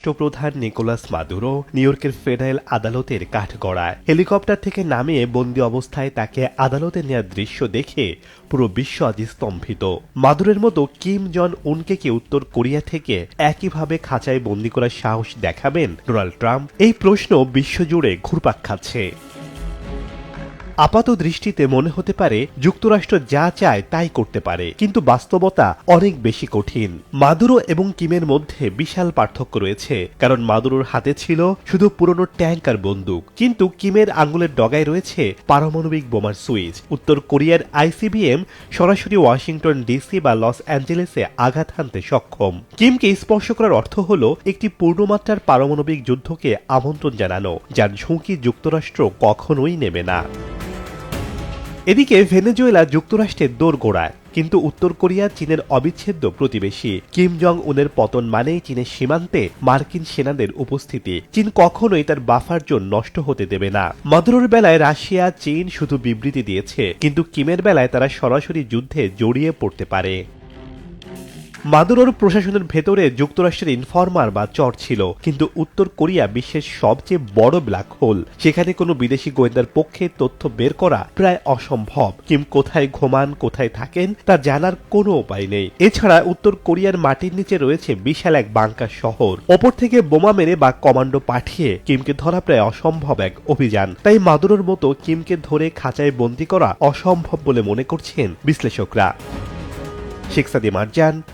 রাষ্ট্রপ্রধান Nicolas Maduro নিউইয়র্কের federal আদালতের কাঠগড়ায় হেলিকপ্টার থেকে নামিয়ে বন্দি অবস্থায় তাকে আদালতে নেওয়ার দৃশ্য দেখে পুরো বিশ্ব আজ স্তম্ভিত। মাদুরের মতো কিম জন উনকে কি উত্তর কোরিয়া থেকে একইভাবে খাঁচায় বন্দি করার সাহস দেখাবেন ডোনাল্ড ট্রাম্প? এই প্রশ্ন বিশ্বজুড়ে ঘুরপাক খাচ্ছে। আপাত দৃষ্টিতে মনে হতে পারে যুক্তরাষ্ট্র যা চায় তাই করতে পারে, কিন্তু বাস্তবতা অনেক বেশি কঠিন। মাদুরো এবং কিমের মধ্যে বিশাল পার্থক্য রয়েছে, কারণ মাদুরোর হাতে ছিল শুধু পুরনো ট্যাঙ্ক আর বন্দুক, কিন্তু কিমের আঙুলের ডগায় রয়েছে পারমাণবিক বোমার সুইচ। উত্তর কোরিয়ার আইসিবিএম সরাসরি ওয়াশিংটন ডিসি বা লস অ্যাঞ্জেলেসে আঘাত হানতে সক্ষম। কিমকে স্পর্শ করার অর্থ হল একটি পূর্ণমাত্রার পারমাণবিক যুদ্ধকে আমন্ত্রণ জানানো, যার ঝুঁকি যুক্তরাষ্ট্র কখনোই নেবে না। এদিকে ভেনেজুয়েলা যুক্তরাষ্ট্রের দোরগোড়ায়, কিন্তু উত্তর কোরিয়া চীনের অবিচ্ছেদ্য প্রতিবেশী। কিম জং উনের পতন মানেই চীনের সীমান্তে মার্কিন সেনাদের উপস্থিতি। চীন কখনোই তার বাফার জোন নষ্ট হতে দেবে না। মাদুরোর বেলায় রাশিয়া চীন শুধু বিবৃতি দিয়েছে, কিন্তু কিমের বেলায় তারা সরাসরি যুদ্ধে জড়িয়ে পড়তে পারে। মাদুরোর প্রশাসনের ভেতরে যুক্তরাষ্ট্রের ইনফরমার বা চর ছিল, কিন্তু উত্তর কোরিয়া বিশ্বের সবচেয়ে বড় ব্ল্যাক হোল। সেখানে কোনো বিদেশি গোয়েন্দার পক্ষে তথ্য বের করা প্রায় অসম্ভব। কিম কোথায় ঘুমান, কোথায় থাকেন তা জানার কোনো উপায় নেই। এছাড়া উত্তর কোরিয়ার মাটির নিচে রয়েছে বিশাল এক বাংকার শহর। ওপর থেকে বোমা মেরে বা কমান্ডো পাঠিয়ে কিমকে ধরা প্রায় অসম্ভব এক অভিযান। তাই মাদুরোর মতো কিমকে ধরে খাঁচায় বন্দী করা অসম্ভব বলে মনে করছেন বিশ্লেষকরা। শেখ সাদি মারজান,